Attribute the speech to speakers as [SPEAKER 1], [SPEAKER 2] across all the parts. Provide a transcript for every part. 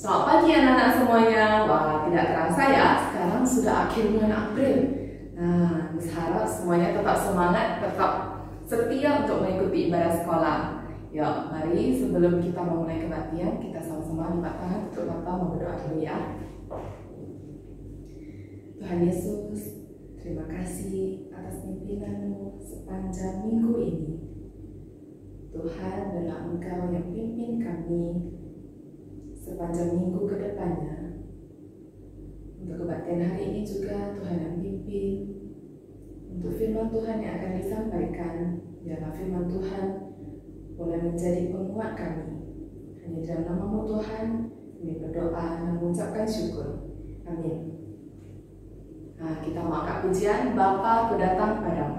[SPEAKER 1] Selamat pagi anak-anak semuanya. Wah, tidak terasa ya, sekarang sudah akhir bulan April. Nah, Miss harap semuanya tetap semangat, tetap setia untuk mengikuti ibadah sekolah. Yuk, mari sebelum kita memulai kebaktian, kita sama-sama lipat tangan untuk Bapak berdoa dulu ya. Tuhan Yesus, terima kasih atas pimpinan-Mu sepanjang minggu ini. Tuhan, adalah Engkau yang pimpin kami sepanjang minggu ke depannya. Untuk kebaktian hari ini juga Tuhan yang pimpin. Untuk firman Tuhan yang akan disampaikan, biarlah firman Tuhan boleh menjadi penguat kami. Hanya dalam nama-Mu Tuhan, kami berdoa dan mengucapkan syukur. Amin. Nah, kita mau angkat pujian, Bapa ku datang padamu.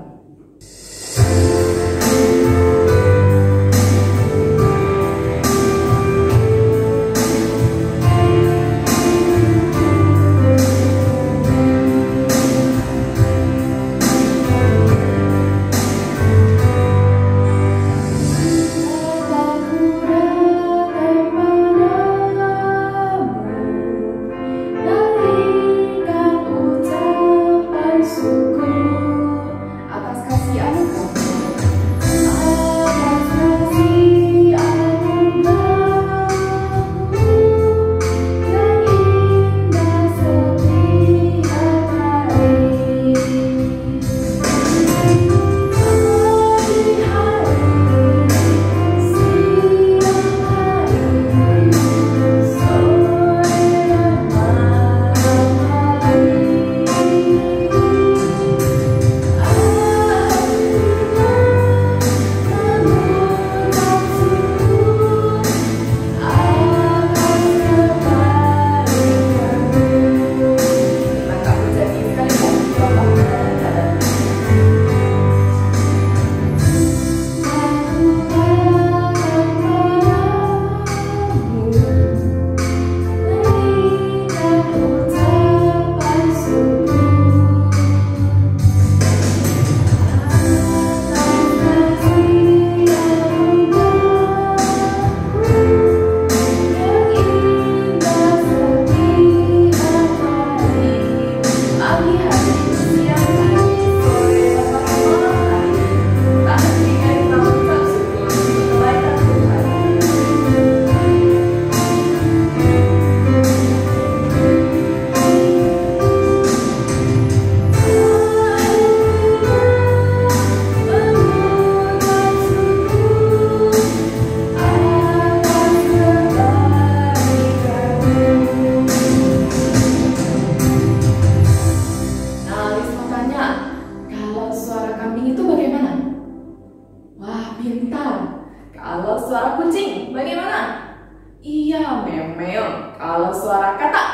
[SPEAKER 1] Kalau suara kucing, bagaimana? Iya, meow. Kalau suara katak,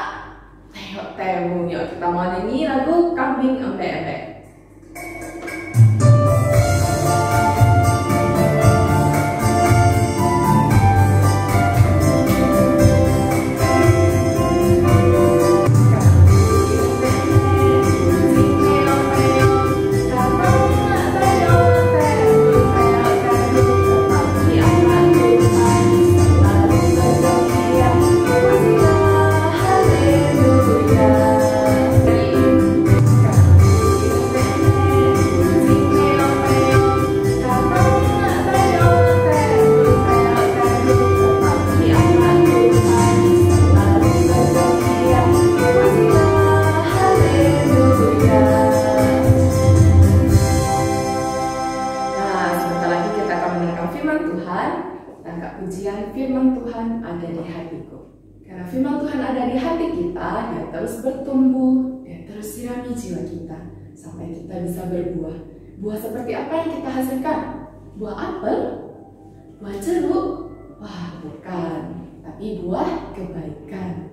[SPEAKER 1] teo. Yuk kita mau nyanyi lagu Kambing Embek-Embek. Pujian firman Tuhan ada di hatiku. Karena firman Tuhan ada di hati kita, dia terus bertumbuh, dia terus sirami jiwa kita sampai kita bisa berbuah. Buah seperti apa yang kita hasilkan? Buah apel? Buah jeruk? Wah, bukan, tapi buah kebaikan.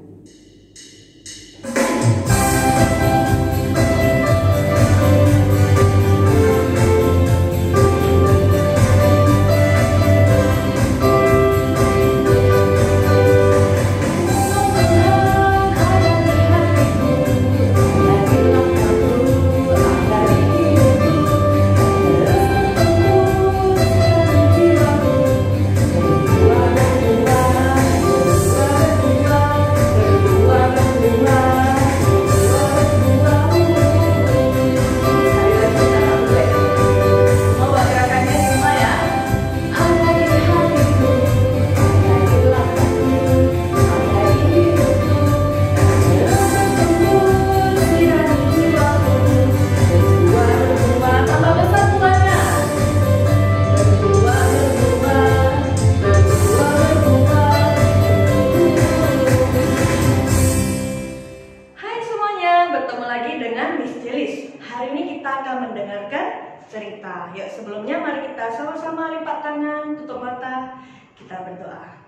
[SPEAKER 2] cerita. Yuk, sebelumnya mari kita sama-sama lipat tangan, tutup mata, kita berdoa.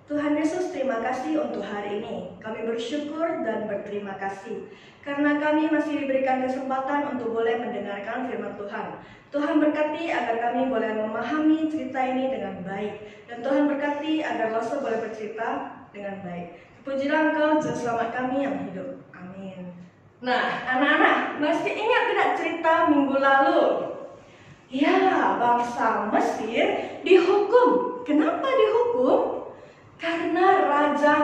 [SPEAKER 2] Tuhan Yesus, terima kasih untuk hari ini. Kami bersyukur dan berterima kasih karena kami masih diberikan kesempatan untuk boleh mendengarkan firman Tuhan. Tuhan berkati agar kami boleh memahami cerita ini dengan baik, dan Tuhan berkati agar Loso boleh bercerita dengan baik. Pujilah Engkau, Juru Selamat kami yang hidup. Amin. Nah, anak-anak, masih ingat tidak cerita minggu lalu? Ya, bangsa Mesir dihukum. Kenapa dihukum? Karena Raja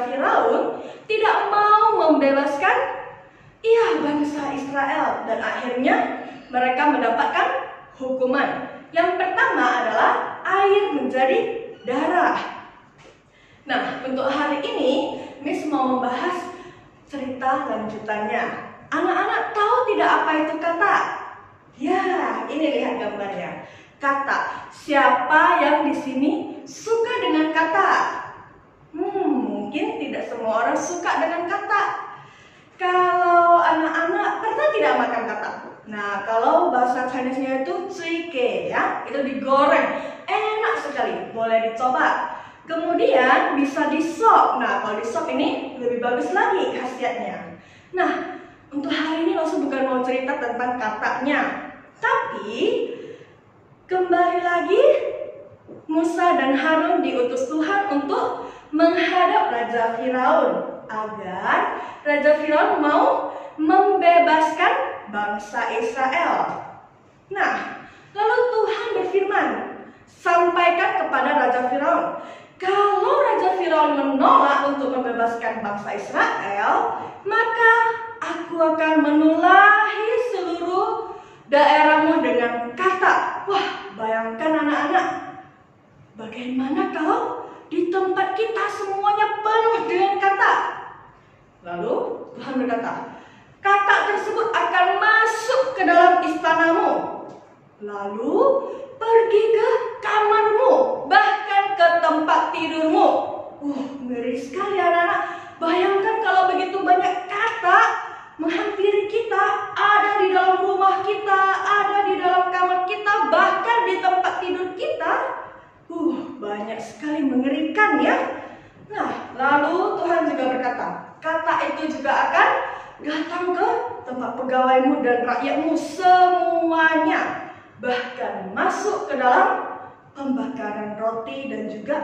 [SPEAKER 2] Firaun tidak mau membebaskan bangsa Israel, dan akhirnya mereka mendapatkan hukuman. Yang pertama adalah air menjadi darah. Nah, untuk hari ini Miss mau membahas cerita lanjutannya. Anak-anak tahu tidak apa itu kata? Ya, ini lihat gambarnya. Kata. Siapa yang di sini suka dengan kata? Mungkin tidak semua orang suka dengan kata. Kalau anak-anak pernah tidak makan kata? Nah, kalau bahasa Chinese-nya itu cuike, ya, itu digoreng, enak sekali, boleh dicoba. Kemudian bisa di-sop. Nah, kalau di-sop ini lebih bagus lagi khasiatnya. Nah, untuk hari ini Loso bukan mau cerita tentang katanya, tapi kembali lagi Musa dan Harun diutus Tuhan untuk menghadap Raja Firaun agar Raja Firaun mau membebaskan bangsa Israel. Nah, lalu Tuhan berfirman, sampaikan kepada Raja Firaun, kalau Raja Firaun menolak untuk membebaskan bangsa Israel, maka aku akan menulahi seluruh daerahmu dengan kata. Wah, bayangkan anak-anak, bagaimana kalau di tempat kita semuanya penuh dengan kata? Lalu Tuhan berkata, kata tersebut akan masuk ke dalam istanamu, lalu pergi ke kamarmu, bahkan ke tempat tidurmu. Ngeri sekali anak-anak. Bayangkan kalau begitu banyak kata menghampiri kita, ada di dalam rumah kita, ada di dalam kamar kita, bahkan di tempat tidur kita. Banyak sekali, mengerikan ya. Nah, lalu Tuhan juga berkata, kata itu juga akan datang ke tempat pegawaimu dan rakyatmu semuanya, bahkan masuk ke dalam pembakaran roti dan juga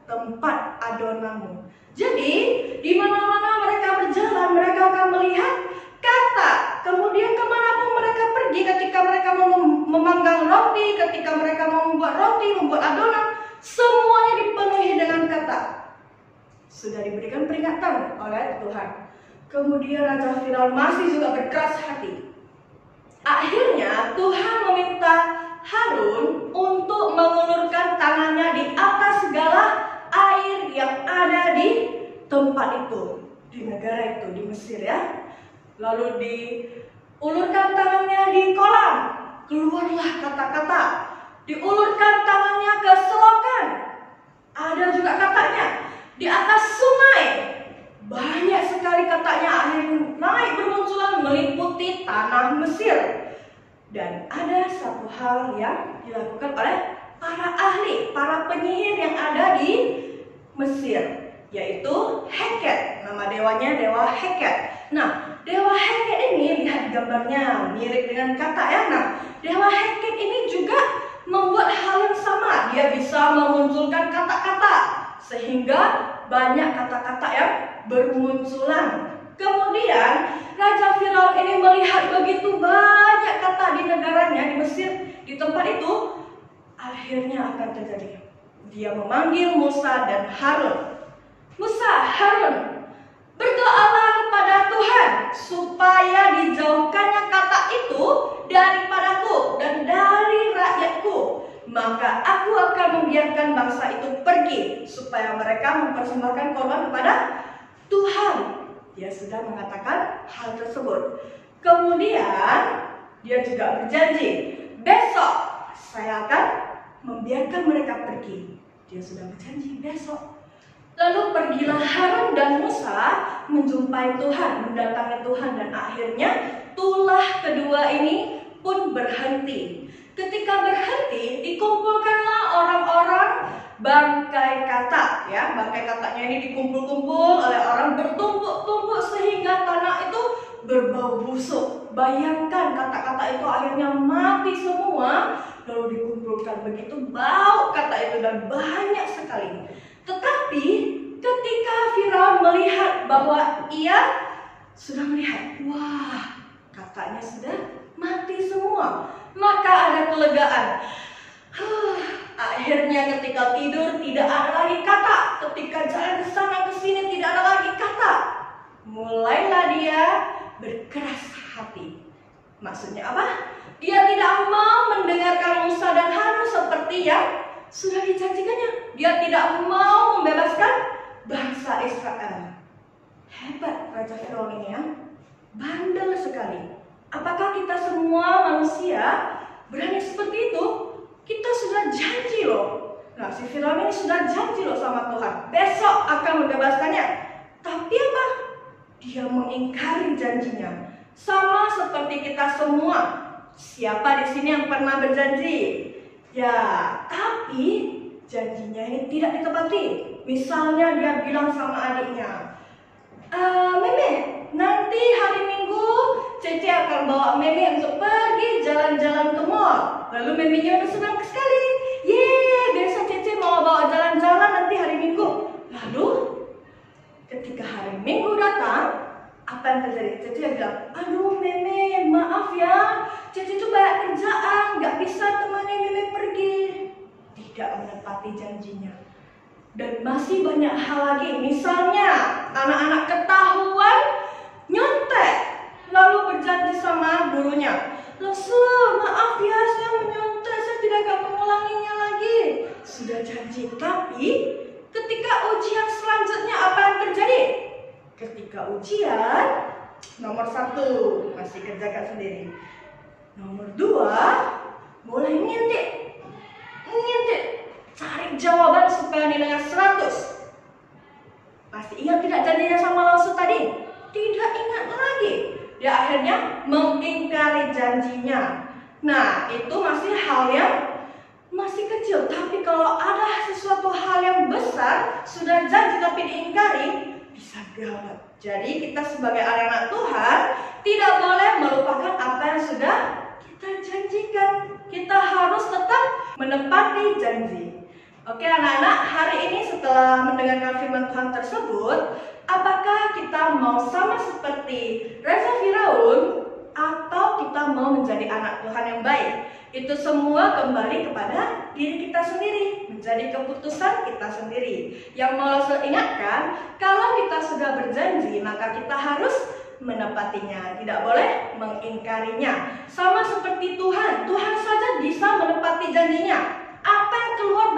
[SPEAKER 2] tempat adonanmu. Jadi, di mana-mana mereka berjalan, mereka akan melihat kata. Kemudian kemanapun mereka pergi, ketika mereka mau memanggang roti, ketika mereka mau membuat roti, membuat adonan, semuanya dipenuhi dengan kata. Sudah diberikan peringatan oleh Tuhan. Kemudian Raja Firaun masih juga berkeras hati. Akhirnya Tuhan meminta Harun untuk mengulurkan tangannya di atas segala air yang ada di tempat itu, di negara itu, di Mesir ya. Lalu diulurkan tangannya di kolam, keluarlah kata-kata. Diulurkan tangannya ke selokan, ada juga katanya. Di atas sungai, banyak sekali katanya, akhirnya naik bermunculan meliputi tanah Mesir. Dan ada satu hal yang dilakukan oleh para ahli, para penyihir yang ada di Mesir, yaitu Heket. Nama dewanya Dewa Heket. Nah, Dewa Heket ini, lihat gambarnya, mirip dengan kata ya. Nah, Dewa Heket ini juga membuat hal yang sama. Dia bisa memunculkan kata-kata, sehingga banyak kata-kata yang bermunculan. Kemudian Raja Firaun ini melihat begitu banyak kata di negaranya, di Mesir, di tempat itu. Akhirnya akan terjadi, dia memanggil Musa dan Harun. Musa, Harun, berdoalah kepada Tuhan supaya dijauhkannya kata itu daripadaku dan dari rakyatku. Maka aku akan membiarkan bangsa itu pergi supaya mereka mempersembahkan korban kepada Tuhan. Dia sudah mengatakan hal tersebut. Kemudian dia juga berjanji, besok saya akan membiarkan mereka pergi. Dia sudah berjanji besok. Lalu pergilah Harun dan Musa menjumpai Tuhan, mendatangi Tuhan, dan akhirnya tulah kedua ini pun berhenti. Ketika berhenti, dikumpulkanlah orang-orang bangkai katak, ya. Bangkai kataknya ini dikumpul-kumpul oleh orang bertumpuk-tumpuk sehingga tanah itu berbau busuk. Bayangkan katak-katak itu akhirnya mati semua, lalu dikumpulkan, begitu bau katak itu dan banyak sekali. Tetapi ketika Firaun melihat bahwa ia sudah melihat, wah, kataknya sudah mati semua, maka ada kelegaan. Akhirnya ketika tidur tidak ada lagi katak, ketika jalan ke sana ke sini tidak ada lagi katak. Mulailah dia berkeras hati. Maksudnya apa? Dia tidak mau mendengarkan Musa dan Harun seperti yang sudah dijanjikannya. Dia tidak mau membebaskan bangsa Israel. Hebat Raja Firaun ini, ya. Bandel sekali. Apakah kita semua manusia berani seperti itu? Kita sudah janji loh. Nah, si Firaun ini sudah janji loh sama Tuhan, besok akan membebaskannya. Tapi apa? Dia mengingkari janjinya. Sama seperti kita semua. Siapa di sini yang pernah berjanji? Ya, tapi janjinya ini tidak ditepati. Misalnya dia bilang sama adiknya, Meme, nanti hari Minggu Cece akan bawa Meme untuk pergi jalan-jalan ke mall. Lalu Memenya udah senang sekali. Yeay, besok Cece mau bawa jalan-jalan nanti hari Minggu. Lalu ketika hari Minggu datang, apa yang terjadi? Cece bilang, aduh Meme, maaf ya, Cece tuh banyak kerjaan, gak bisa temani Meme pergi. Tidak menepati janjinya. Dan masih banyak hal lagi. Misalnya anak-anak ketahuan nyontek, lalu berjanji sama gurunya, "Lesu, maaf ya, saya menyontek, saya tidak akan mengulanginya lagi." Sudah janji, tapi ketika ujian selanjutnya apa yang terjadi? Ketika ujian, nomor 1 masih kerjakan sendiri, nomor 2 mulai ngintip, cari jawaban supaya nilainya 100. Pasti ingat tidak janjinya sama Lesu tadi? Tidak ingat lagi. Dia akhirnya mengingkari janjinya. Nah, itu masih hal yang masih kecil. Tapi kalau ada sesuatu hal yang besar, sudah janji tapi diingkari, bisa gawat. Jadi kita sebagai anak Tuhan tidak boleh melupakan apa yang sudah kita janjikan. Kita harus tetap menepati janji. Oke anak-anak, hari ini setelah mendengarkan firman Tuhan tersebut, apakah kita mau sama seperti Raja Firaun atau kita mau menjadi anak Tuhan yang baik? Itu semua kembali kepada diri kita sendiri, menjadi keputusan kita sendiri. Yang mau saya ingatkan, kalau kita sudah berjanji, maka kita harus menepatinya, tidak boleh mengingkarinya. Sama seperti Tuhan, Tuhan saja bisa menepati janjinya. Apa yang keluar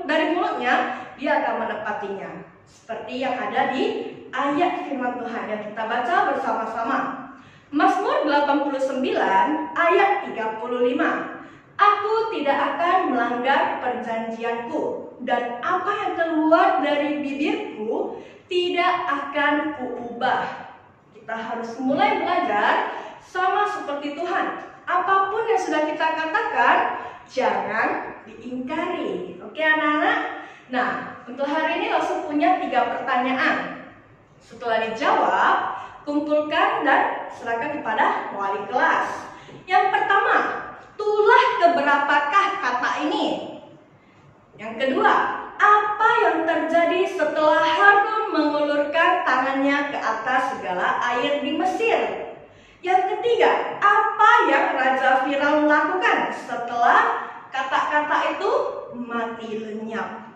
[SPEAKER 2] dari mulutnya, dia akan menepatinya. Seperti yang ada di ayat firman Tuhan yang kita baca bersama-sama. Mazmur 89 ayat 35. Aku tidak akan melanggar perjanjianku, dan apa yang keluar dari bibirku tidak akan kuubah. Kita harus mulai belajar sama seperti Tuhan. Apapun yang sudah kita katakan, jangan diingkari. Oke anak-anak? Nah, untuk hari ini langsung punya 3 pertanyaan. Setelah dijawab, kumpulkan dan serahkan kepada wali kelas. Yang pertama, tulah keberapakah kata ini? Yang kedua, apa yang terjadi setelah Harun mengulurkan tangannya ke atas segala air di Mesir? Yang ketiga, apa yang Raja Firaun lakukan setelah kata-kata itu mati lenyap?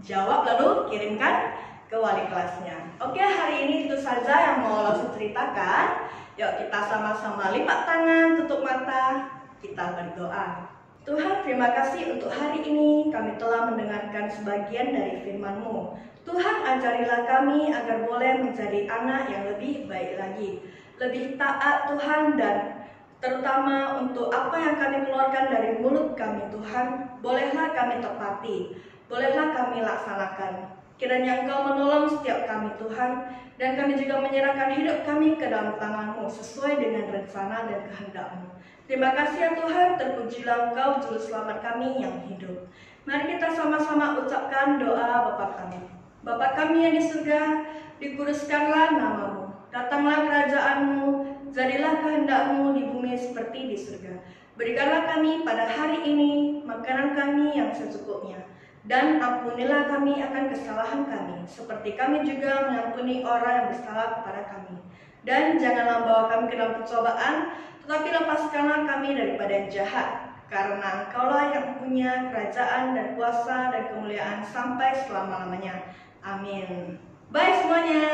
[SPEAKER 2] Jawab lalu kirimkan ke wali kelasnya. Oke, hari ini itu saja yang mau langsung ceritakan. Yuk kita sama-sama lipat tangan, tutup mata, kita berdoa. Tuhan, terima kasih untuk hari ini kami telah mendengarkan sebagian dari firman-Mu. Tuhan, ajarilah kami agar boleh menjadi anak yang lebih baik lagi, lebih taat Tuhan, dan terutama untuk apa yang kami keluarkan dari mulut kami Tuhan, bolehlah kami tepati, bolehlah kami laksanakan. Kiranya Engkau menolong setiap kami kami Tuhan, dan kami juga menyerahkan hidup kami ke dalam tangan-Mu sesuai dengan rencana dan kehendak-Mu. Terima kasih ya Tuhan, terpujilah Engkau Juru Selamat kami yang hidup. Mari kita sama-sama ucapkan doa Bapa kami. Bapa kami yang di surga, dikuduskanlah nama-Mu, datanglah kerajaan-Mu, jadilah kehendak-Mu di bumi seperti di surga. Berikanlah kami pada hari ini makanan kami yang secukupnya, dan ampunilah kami akan kesalahan kami, seperti kami juga mengampuni orang yang bersalah kepada kami. Dan janganlah bawa kami ke dalam pencobaan, tetapi lepaskanlah kami daripada yang jahat, karena Engkaulah yang punya kerajaan dan kuasa dan kemuliaan sampai selama-lamanya. Amin. Bye semuanya.